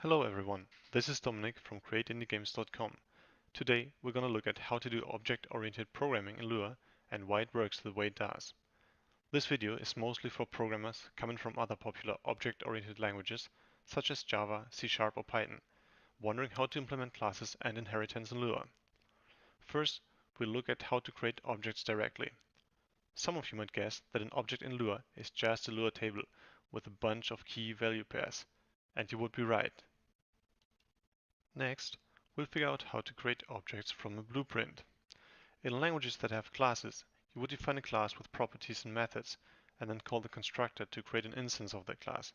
Hello everyone, this is Dominic from CreateIndieGames.com. Today we're going to look at how to do object-oriented programming in Lua and why it works the way it does. This video is mostly for programmers coming from other popular object-oriented languages such as Java, C# or Python, wondering how to implement classes and inheritance in Lua. First, we'll look at how to create objects directly. Some of you might guess that an object in Lua is just a Lua table with a bunch of key value pairs, and you would be right. Next, we'll figure out how to create objects from a blueprint. In languages that have classes, you would define a class with properties and methods, and then call the constructor to create an instance of that class.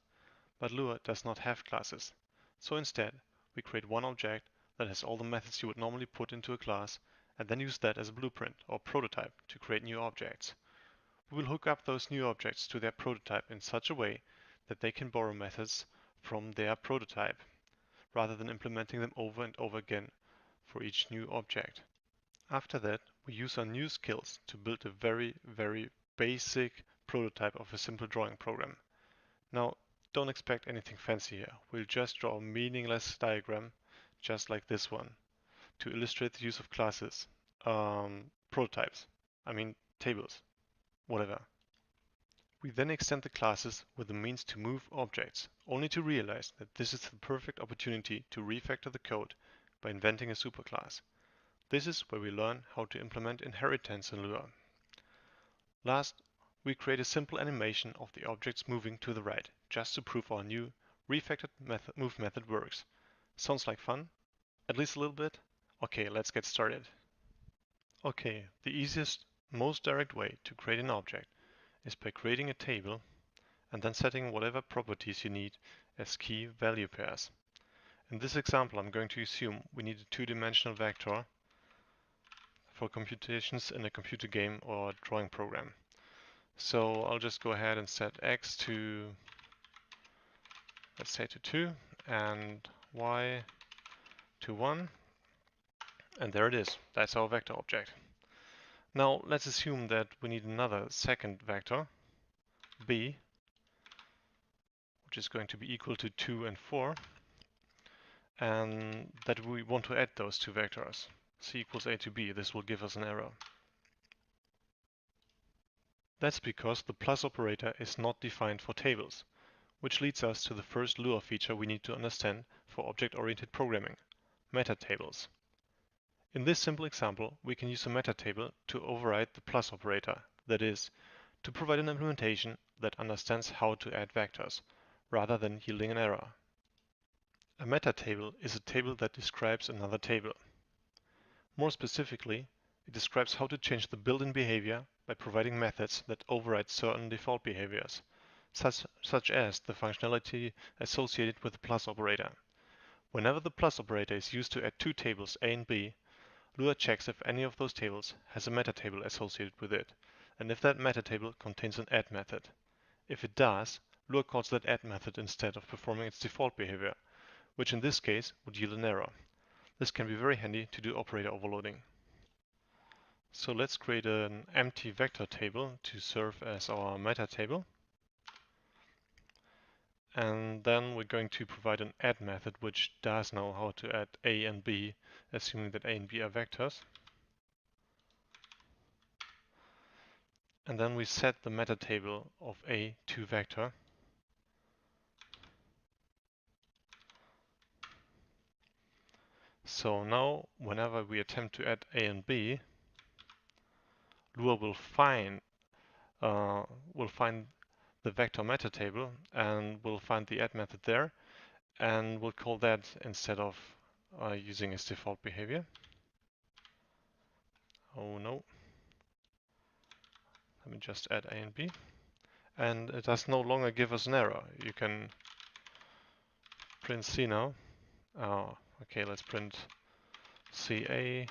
But Lua does not have classes. So instead, we create one object that has all the methods you would normally put into a class, and then use that as a blueprint or prototype to create new objects. We will hook up those new objects to their prototype in such a way that they can borrow methods from their prototype, rather than implementing them over and over again for each new object. After that, we use our new skills to build a very basic prototype of a simple drawing program. Now, don't expect anything fancy here. We'll just draw a meaningless diagram, just like this one, to illustrate the use of classes, prototypes, tables, whatever. We then extend the classes with the means to move objects, only to realize that this is the perfect opportunity to refactor the code by inventing a superclass. This is where we learn how to implement inheritance in Lua. Last, we create a simple animation of the objects moving to the right, just to prove our new refactored move method works. Sounds like fun? At least a little bit? Okay, let's get started. Okay, the easiest, most direct way to create an object is by creating a table and then setting whatever properties you need as key value pairs. In this example, I'm going to assume we need a two-dimensional vector for computations in a computer game or drawing program. So I'll just go ahead and set x to, let's say, to 2 and y to 1. And there it is. That's our vector object. Now let's assume that we need another second vector, b, which is going to be equal to 2 and 4, and that we want to add those two vectors, c equals a to b. This will give us an error. That's because the plus operator is not defined for tables, which leads us to the first Lua feature we need to understand for object-oriented programming, metatables. In this simple example, we can use a metatable to override the plus operator, that is, to provide an implementation that understands how to add vectors, rather than yielding an error. A metatable is a table that describes another table. More specifically, it describes how to change the built-in behavior by providing methods that override certain default behaviors, such as the functionality associated with the plus operator. Whenever the plus operator is used to add two tables A and B, Lua checks if any of those tables has a metatable associated with it, and if that metatable contains an add method. If it does, Lua calls that add method instead of performing its default behavior, which in this case would yield an error. This can be very handy to do operator overloading. So let's create an empty vector table to serve as our metatable. And then we're going to provide an add method which does know how to add A and B, assuming that A and B are vectors. And then we set the metatable of A to vector. So now, whenever we attempt to add A and B, Lua will find the vector metatable and will find the add method there, and we'll call that instead of using its default behavior. Oh no. Let me just add A and B. And it does no longer give us an error. You can print C now. Oh, okay, let's print CX,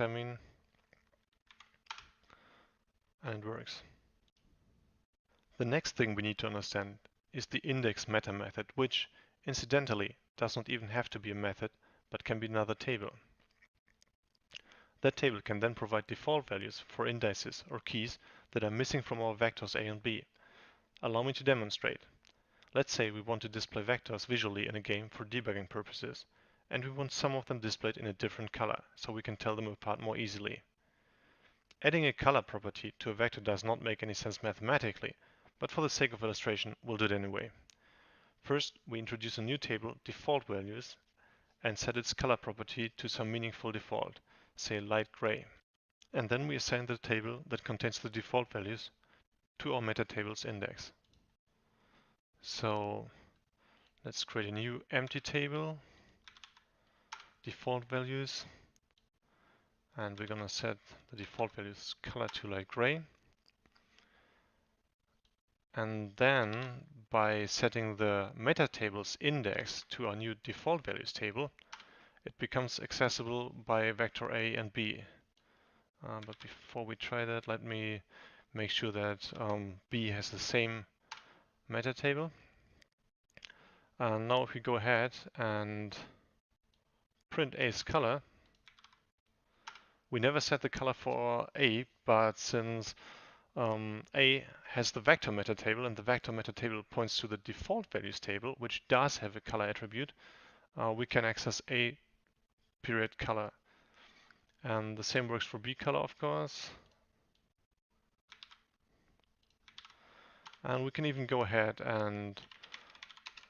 and it works. The next thing we need to understand is the index meta method, which, incidentally, does not even have to be a method, but can be another table. That table can then provide default values for indices or keys that are missing from our vectors A and B. Allow me to demonstrate. Let's say we want to display vectors visually in a game for debugging purposes, and we want some of them displayed in a different color so we can tell them apart more easily. Adding a color property to a vector does not make any sense mathematically, but for the sake of illustration, we'll do it anyway. First, we introduce a new table, default values, and set its color property to some meaningful default, say light gray. And then we assign the table that contains the default values to our metatables index. So let's create a new empty table, default values, and we're gonna set the default values color to light gray. And then by setting the metatables index to our new default values table, it becomes accessible by vector A and B. But before we try that, let me make sure that B has the same metatable. And now if we go ahead and print A's color, we never set the color for A, but since A has the vector metatable and the vector metatable points to the default values table, which does have a color attribute, we can access A period color. And the same works for B color, of course. And we can even go ahead and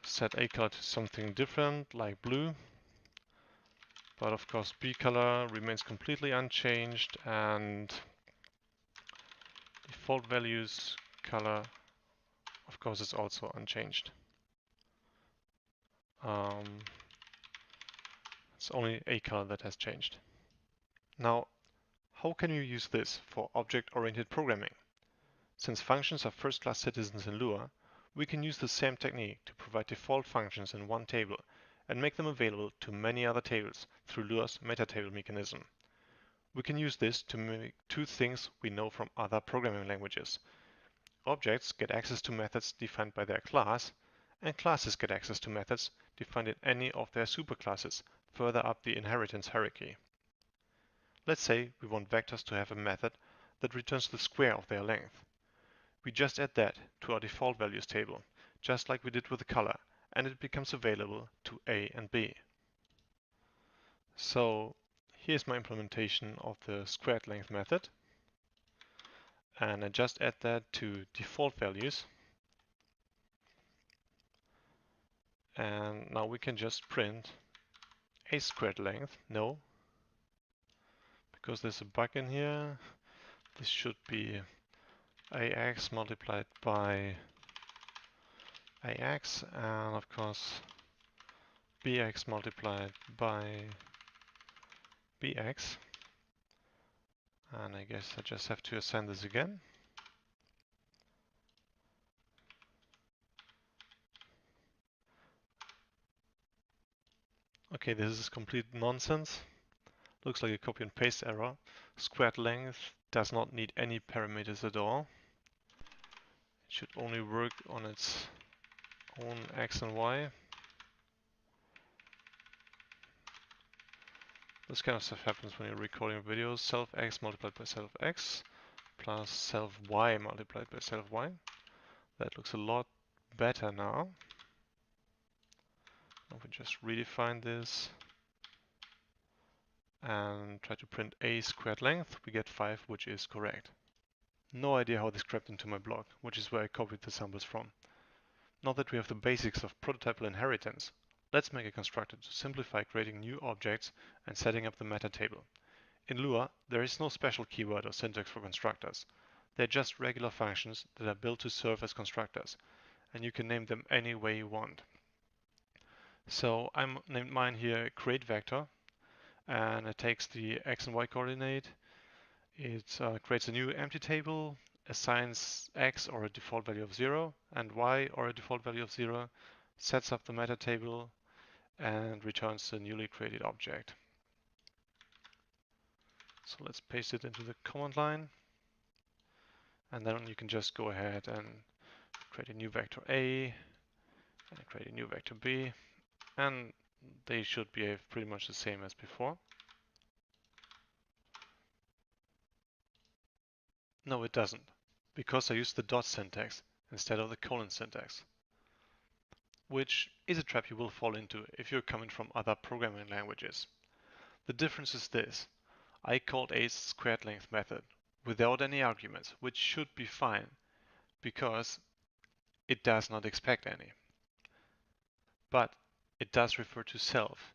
set A color to something different, like blue. But of course, B color remains completely unchanged, and default values color, of course, is also unchanged. It's only A color that has changed. Now, how can we use this for object-oriented programming? Since functions are first-class citizens in Lua, we can use the same technique to provide default functions in one table and make them available to many other tables through Lua's metatable mechanism. We can use this to mimic two things we know from other programming languages. Objects get access to methods defined by their class, and classes get access to methods defined in any of their superclasses further up the inheritance hierarchy. Let's say we want vectors to have a method that returns the square of their length. We just add that to our default values table, just like we did with the color, and it becomes available to A and B. So here's my implementation of the squared length method. And I just add that to default values. And now we can just print A squared length. No, because there's a bug in here. This should be AX multiplied by AX, and of course BX multiplied by BX. And I guess I just have to assign this again. Okay, this is complete nonsense. Looks like a copy and paste error. Squared length does not need any parameters at all. It should only work on its own X and Y. This kind of stuff happens when you're recording videos. Self X multiplied by self X plus self Y multiplied by self Y. That looks a lot better now. If we just redefine this and try to print A squared length, we get 5, which is correct. No idea how this crept into my blog, which is where I copied the samples from. Now that we have the basics of prototypal inheritance, let's make a constructor to simplify creating new objects and setting up the metatable. In Lua, there is no special keyword or syntax for constructors. They're just regular functions that are built to serve as constructors, and you can name them any way you want. So I named mine here create vector, and it takes the X and Y coordinate. It creates a new empty table, assigns X or a default value of 0 and Y or a default value of 0, sets up the metatable, and returns the newly created object. So let's paste it into the command line. And then you can just go ahead and create a new vector A and create a new vector B. And they should behave pretty much the same as before. No, it doesn't, because I used the dot syntax instead of the colon syntax. which is a trap you will fall into if you're coming from other programming languages. The difference is this. I called a squared length method without any arguments, which should be fine because it does not expect any. But it does refer to self,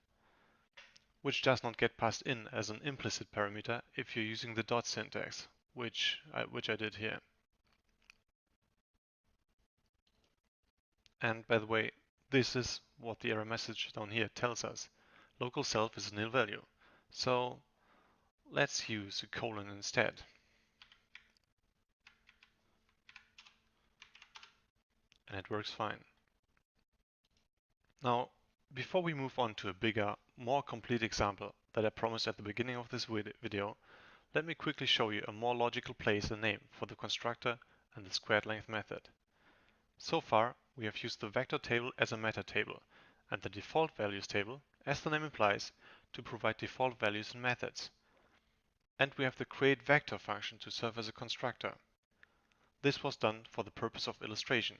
which does not get passed in as an implicit parameter if you're using the dot syntax, which I did here. And by the way, this is what the error message down here tells us. Local self is a nil value. So let's use a colon instead. And it works fine. Now, before we move on to a bigger, more complete example that I promised at the beginning of this video, let me quickly show you a more logical place and name for the constructor and the squared length method. So far, we have used the vector table as a meta table and the default values table, as the name implies, to provide default values and methods. And we have the create vector function to serve as a constructor. This was done for the purpose of illustration.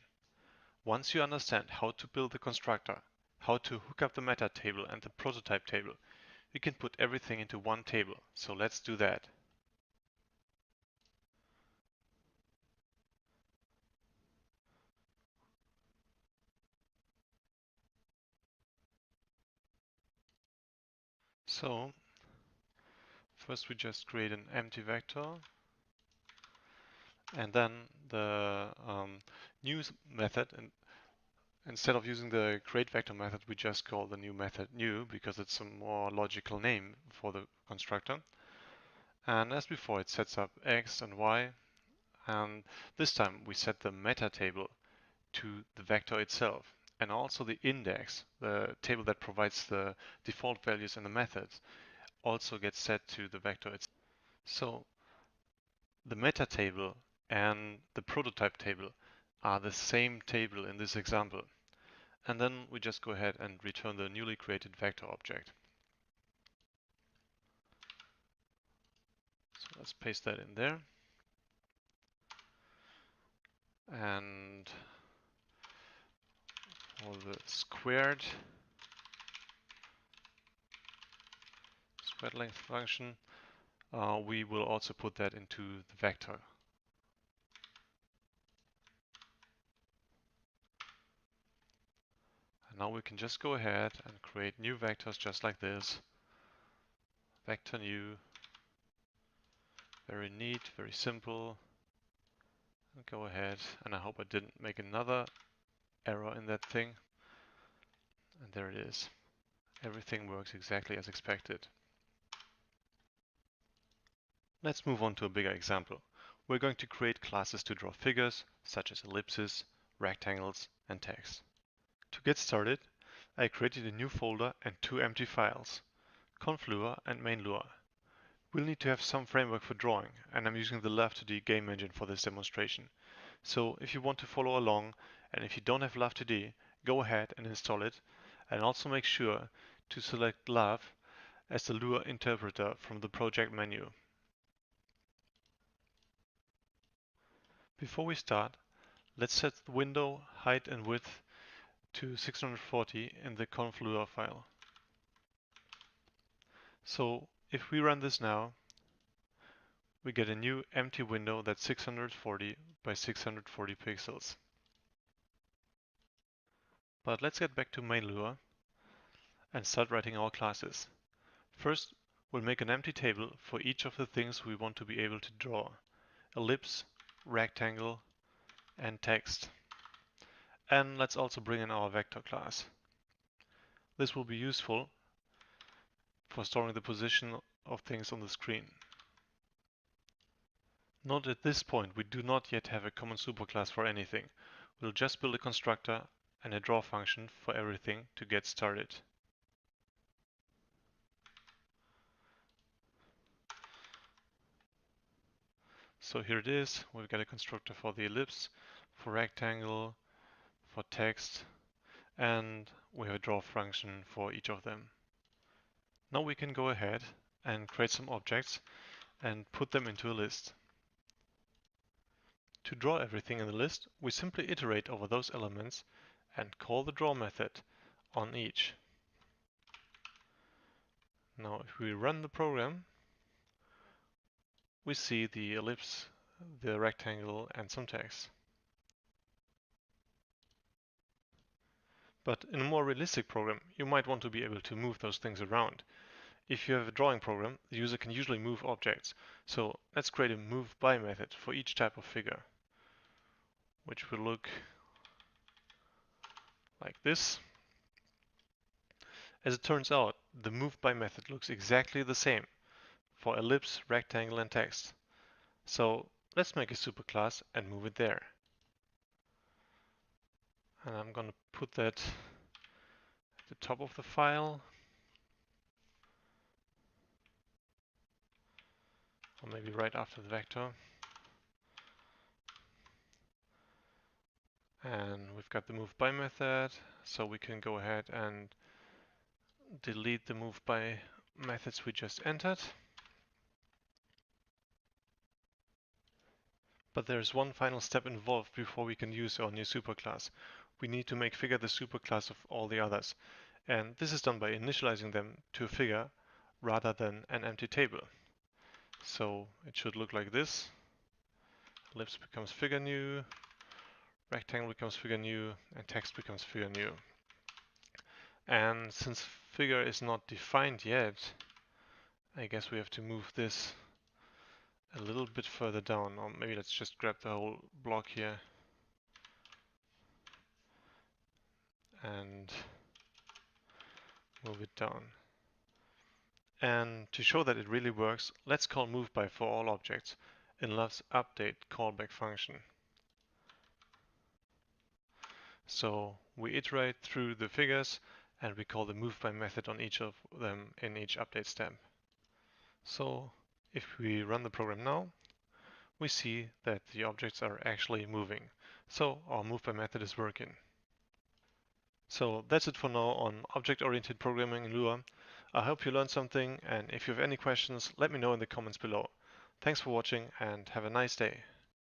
Once you understand how to build the constructor, how to hook up the meta table and the prototype table, we can put everything into one table. So let's do that. So first we just create an empty vector, and then the new method, and instead of using the create vector method, we just call the new method new because it's a more logical name for the constructor. And as before, it sets up x and y, and this time we set the meta table to the vector itself, and also the index, the table that provides the default values in the methods, also gets set to the vector itself. So the meta table and the prototype table are the same table in this example. And then we just go ahead and return the newly created vector object. So let's paste that in there. And for the squared length function, we will also put that into the vector. And now we can just go ahead and create new vectors just like this. Vector new, very neat, very simple. And go ahead, and I hope I didn't make another error in that thing. And there it is. Everything works exactly as expected. Let's move on to a bigger example. We're going to create classes to draw figures, such as ellipses, rectangles, and text. To get started, I created a new folder and two empty files, conf.lua and main.lua. We'll need to have some framework for drawing, and I'm using the Love2D game engine for this demonstration. So if you want to follow along, and if you don't have Love2D, go ahead and install it, and also make sure to select Love as the Lua interpreter from the project menu. Before we start, let's set the window height and width to 640 in the conf.lua file. So if we run this now, we get a new empty window that's 640 by 640 pixels. But let's get back to main.lua and start writing our classes. First, we'll make an empty table for each of the things we want to be able to draw: ellipse, rectangle, and text. And let's also bring in our vector class. This will be useful for storing the position of things on the screen. Note at this point we do not yet have a common superclass for anything. We'll just build a constructor and a draw function for everything to get started. So here it is. We've got a constructor for the ellipse, for rectangle, for text, and we have a draw function for each of them. Now we can go ahead and create some objects and put them into a list. To draw everything in the list, we simply iterate over those elements and call the draw method on each. Now if we run the program, we see the ellipse, the rectangle, and some text. But in a more realistic program, you might want to be able to move those things around. If you have a drawing program, the user can usually move objects. So let's create a move by method for each type of figure, which will look like this. As it turns out, the move by method looks exactly the same for ellipse, rectangle, and text. So let's make a superclass and move it there. And I'm going to put that at the top of the file, or maybe right after the vector. And we've got the move by method, so we can go ahead and delete the move by methods we just entered. But there's one final step involved before we can use our new superclass. We need to make figure the superclass of all the others. And this is done by initializing them to a figure rather than an empty table. So it should look like this. Ellipse becomes figure new, rectangle becomes figure new, and text becomes figure new. And since figure is not defined yet, I guess we have to move this a little bit further down, or maybe let's just grab the whole block here and move it down. And to show that it really works, let's call moveBy for all objects in Love's update callback function. So we iterate through the figures and we call the moveBy method on each of them in each update step. So if we run the program now, we see that the objects are actually moving. So our moveBy method is working. So that's it for now on object-oriented programming in Lua. I hope you learned something, and if you have any questions, let me know in the comments below. Thanks for watching and have a nice day.